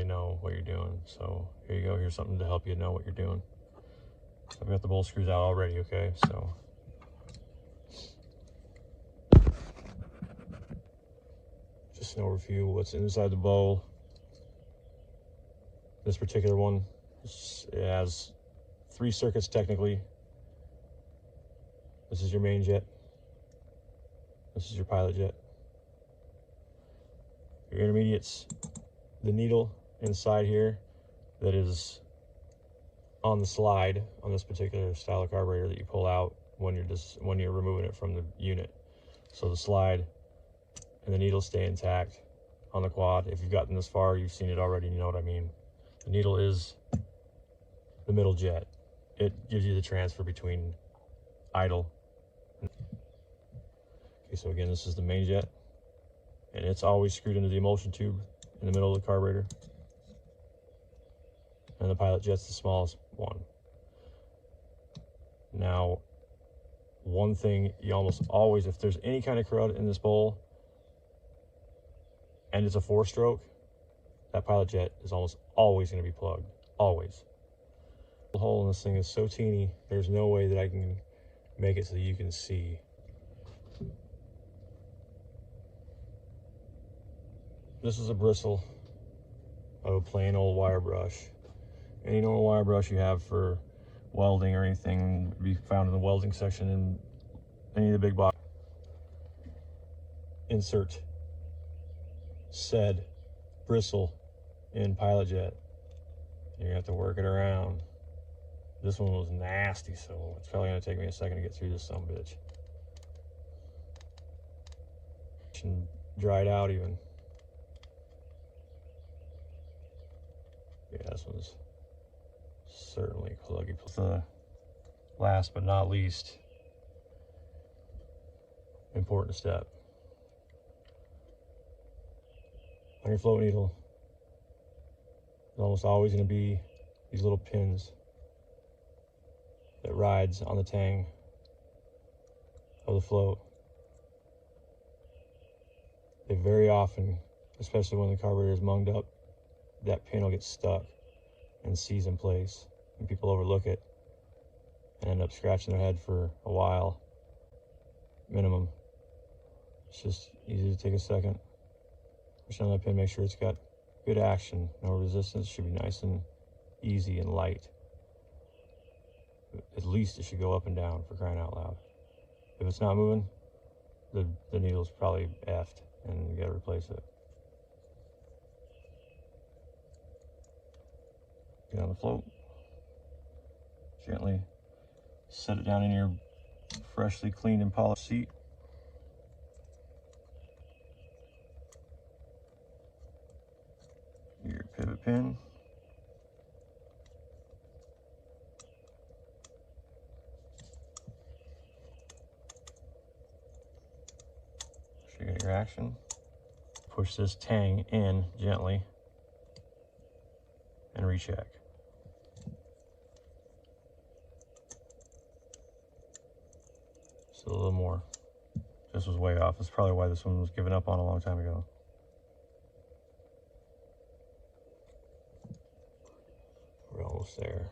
know what you're doing. So here you go. Here's something to help you know what you're doing. I've got the bolt screws out already, okay? So just an overview what's inside the bowl. This particular one, it has 3 circuits technically. This is your main jet. This is your pilot jet. Your intermediates, the needle inside here that is on the slide on this particular style of carburetor that you pull out when you're removing it from the unit. So the slide and the needle stay intact on the quad. If you've gotten this far, you've seen it already, you know what I mean. The needle is the middle jet. It gives you the transfer between idle. Okay, so again, this is the main jet, and it's always screwed into the emulsion tube in the middle of the carburetor. And the pilot jet's the smallest one. Now, one thing you almost always, if there's any kind of crud in this bowl and it's a 4-stroke, that pilot jet is almost always going to be plugged. Always. The hole in this thing is so teeny, there's no way that I can make it so that you can see. This is a bristle of a plain old wire brush. Any normal wire brush you have for welding or anything would be found in the welding section in any of the big box. Insert said bristle in pilot jet. You're gonna have to work it around. This one was nasty, so it's probably gonna take me a second to get through this son of a bitch. And dried out even. Yeah, this one's certainly pluggy. The last but not least important step. On your float needle, there's almost always going to be these little pins that rides on the tang of the float. They very often, especially when the carburetor is munged up, that pin will get stuck and seize in place, and people overlook it and end up scratching their head for a while minimum. It's just easy to take a second, push on that pin, make sure it's got good action, no resistance. It should be nice and easy and light. At least it should go up and down, for crying out loud. If it's not moving, the needle's probably effed and you gotta replace it. Get on the float, gently set it down in your freshly cleaned and polished seat. Your pivot pin. So you get your action. Push this tang in gently and recheck. So a little more. This was way off. That's probably why this one was given up on a long time ago. We're almost there.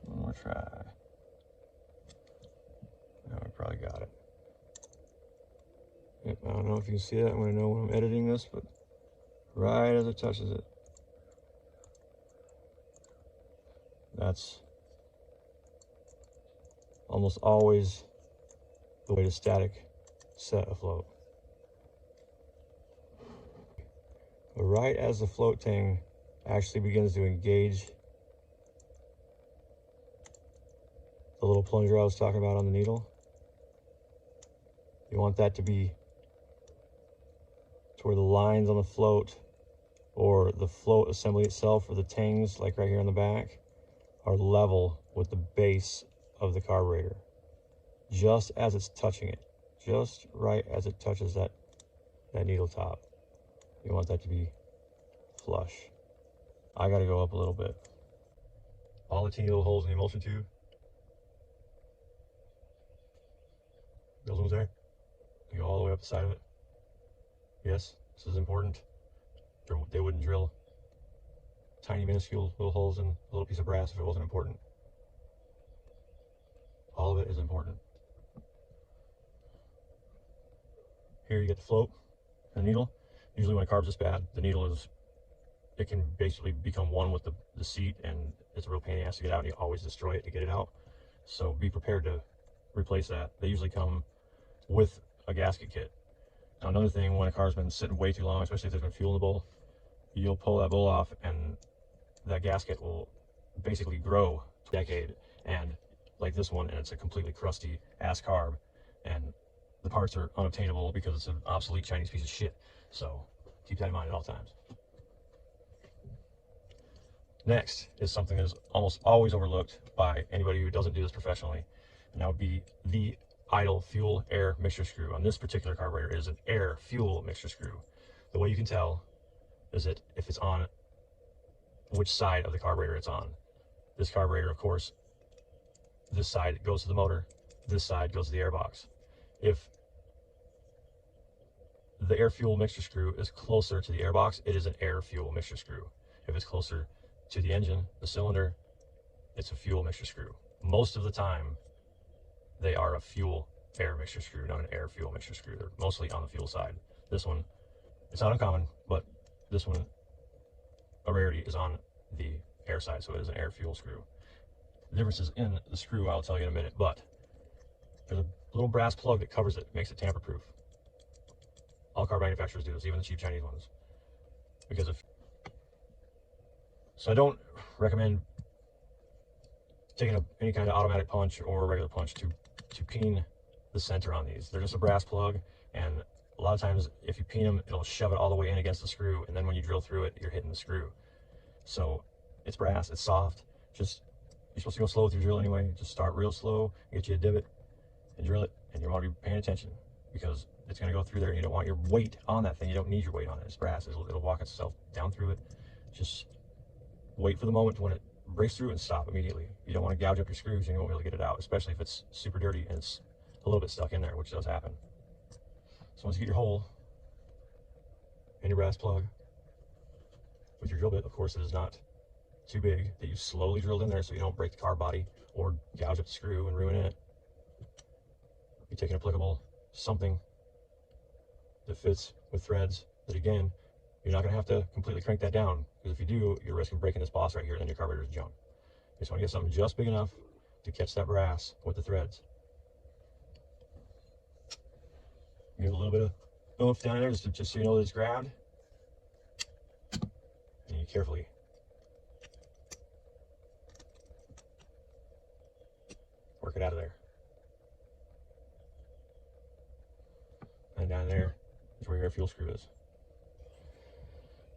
One more try. Now we probably got it. Yep, I don't know if you can see that. I'm going to know when I'm editing this, but right as it touches it, that's almost always the way to static set a float. But right as the float tang actually begins to engage the little plunger I was talking about on the needle, you want that to be to where the lines on the float or the float assembly itself or the tangs, like right here on the back, are level with the base of the carburetor, just as it's touching it. just right as it touches that needle top. You want that to be flush. I got to go up a little bit. All the teeny little holes in the emulsion tube, those ones there, they go all the way up the side of it. Yes, this is important. They wouldn't drill tiny minuscule little holes in a little piece of brass if it wasn't important. All of it is important. Here you get the float, the needle. Usually when a carb's this bad, the needle it can basically become one with the seat, and it's a real pain in the ass to get out, and you always destroy it to get it out. So be prepared to replace that. They usually come with a gasket kit. Now another thing, when a car's been sitting way too long, especially if there's been fuel in the bowl, you'll pull that bowl off and that gasket will basically grow a decade, and like this one, and it's a completely crusty ass carb, and the parts are unobtainable because it's an obsolete Chinese piece of shit. So keep that in mind at all times. Next is something that is almost always overlooked by anybody who doesn't do this professionally, and that would be the idle fuel air mixture screw. On this particular carburetor, it is an air fuel mixture screw. The way you can tell is that if it's on which side of the carburetor it's on. This carburetor, of course, this side goes to the motor, this side goes to the airbox. If the air fuel mixture screw is closer to the airbox, it is an air fuel mixture screw. If it's closer to the engine, the cylinder, it's a fuel mixture screw. Most of the time, they are a fuel air mixture screw, not an air fuel mixture screw. They're mostly on the fuel side. This one, it's not uncommon, but this one, a rarity, is on the air side, so it is an air fuel screw. The differences in the screw I'll tell you in a minute, but there's a little brass plug that covers it, makes it tamper-proof. All car manufacturers do this, even the cheap Chinese ones. So I don't recommend taking any kind of automatic punch or a regular punch to peen the center on these. They're just a brass plug, and a lot of times if you peen them, it'll shove it all the way in against the screw, and then when you drill through it, you're hitting the screw. So it's brass, it's soft. You're supposed to go slow with your drill anyway. Just start real slow, get you a divot, and drill it, and you want to be paying attention because it's going to go through there, and you don't want your weight on that thing. You don't need your weight on it. It's brass. It'll walk itself down through it. Just wait for the moment when it breaks through and stop immediately. You don't want to gouge up your screws, and you won't be able to get it out, especially if it's super dirty and it's a little bit stuck in there, which does happen. So once you get your hole and your brass plug with your drill bit, of course it is not too big, that you slowly drilled in there so you don't break the car body or gouge up the screw and ruin it. You take an applicable something that fits with threads that, again, you're not going to have to completely crank that down, because if you do, you're risking breaking this boss right here, and then your carburetor is junk. You just want to get something just big enough to catch that brass with the threads. Give a little bit of oomph down there just so you know that it's grabbed, and you carefully work it out of there. And down there is where your air fuel screw is.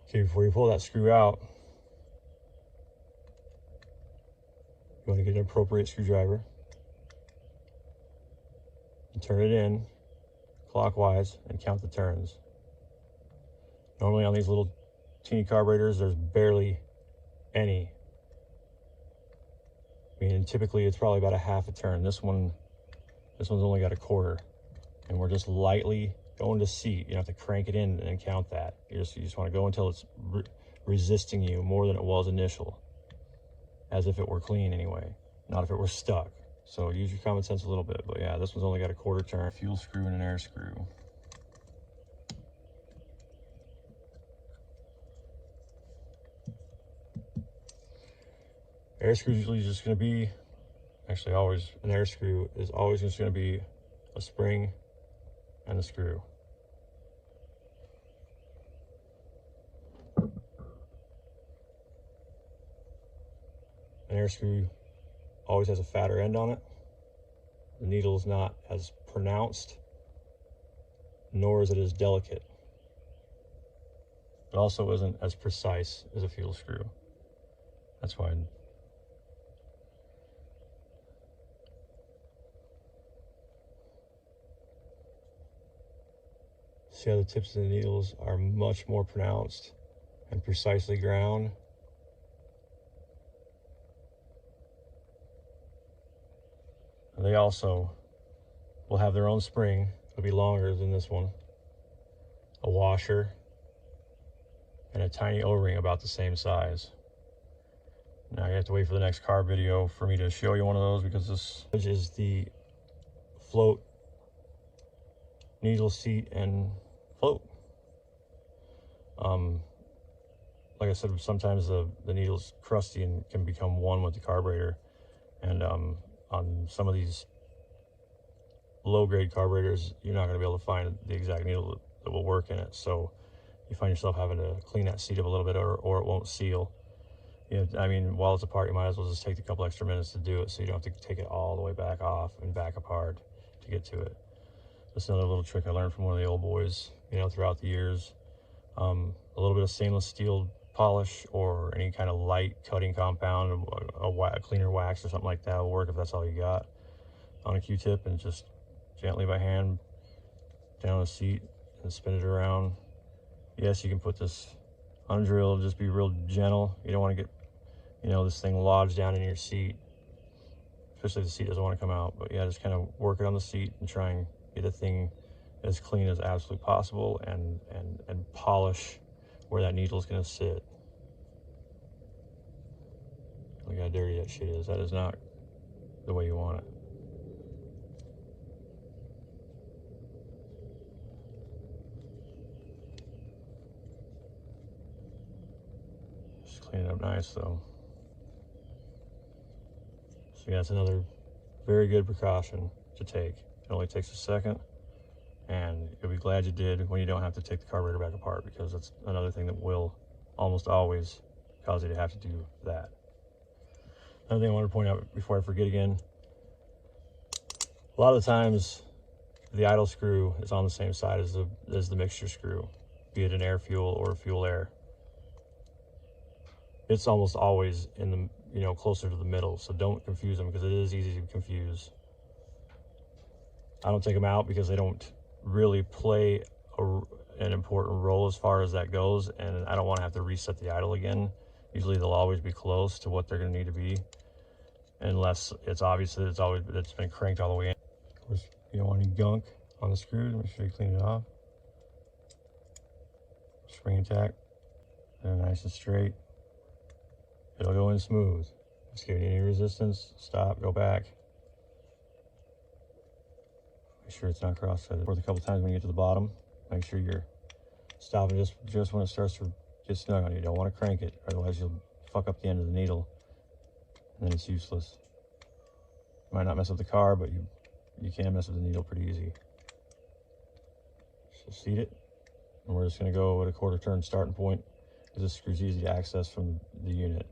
Okay, before you pull that screw out, you want to get an appropriate screwdriver and turn it in clockwise and count the turns. Normally on these little teeny carburetors, there's barely any. I mean, typically it's probably about a half a turn. This one's only got a quarter, and we're just lightly going to seat. You don't have to crank it in and count that. You just want to go until it's resisting you more than it was initial, as if it were clean anyway, not if it were stuck. So use your common sense a little bit. But yeah, this one's only got a quarter turn. Fuel screw and an air screw. Air screw is usually just going to be, actually always, an air screw is always just going to be a spring and a screw. An air screw always has a fatter end on it. The needle is not as pronounced, nor is it as delicate. It also isn't as precise as a fuel screw. That's why See how the tips of the needles are much more pronounced and precisely ground. And they also will have their own spring. It'll be longer than this one. A washer and a tiny O-ring about the same size. Now you have to wait for the next carb video for me to show you one of those, because this is the float needle seat and float. Like I said, sometimes the needle's crusty and can become one with the carburetor. And on some of these low-grade carburetors, you're not going to be able to find the exact needle that will work in it. So you find yourself having to clean that seat up a little bit, or it won't seal. I mean, while it's apart, you might as well just take a couple extra minutes to do it, so you don't have to take it all the way back off and back apart to get to it. That's another little trick I learned from one of the old boys, throughout the years. A little bit of stainless steel polish or any kind of light cutting compound, a cleaner wax or something like that will work if that's all you got, on a Q-tip, and just gently by hand down the seat and spin it around. Yes, you can put this undrilled, just be real gentle. You don't want to get this thing lodged down in your seat, especially if the seat doesn't want to come out. But yeah, just kind of work it on the seat and try and get the thing as clean as absolutely possible, and polish where that needle is going to sit. Look how dirty that shit is. That is not the way you want it. Just clean it up nice though. So yeah, it's another very good precaution to take. It only takes a second, and you'll be glad you did when you don't have to take the carburetor back apart, because that's another thing that will almost always cause you to have to do that. Another thing I want to point out before I forget again, a lot of the times the idle screw is on the same side as the mixture screw, be it an air fuel or a fuel air. It's almost always in the closer to the middle, so don't confuse them, because it is easy to confuse. I don't take them out because they don't really play an important role as far as that goes, and I don't want to have to reset the idle again. Usually they'll always be close to what they're going to need to be, unless it's obvious that it's been cranked all the way in. Of course, you don't want any gunk on the screws. Make sure you clean it off. Spring intact, they're nice and straight. It'll go in smooth. If it's giving you any resistance, stop, go back. Make sure it's not cross-threaded. Worth a couple times when you get to the bottom. Make sure you're stopping just when it starts to get snug on you. You don't want to crank it, otherwise you'll fuck up the end of the needle, and then it's useless. You might not mess up the car, but you can mess with the needle pretty easy. So seat it, and we're just going to go at a quarter turn starting point, because this screw's easy to access from the unit.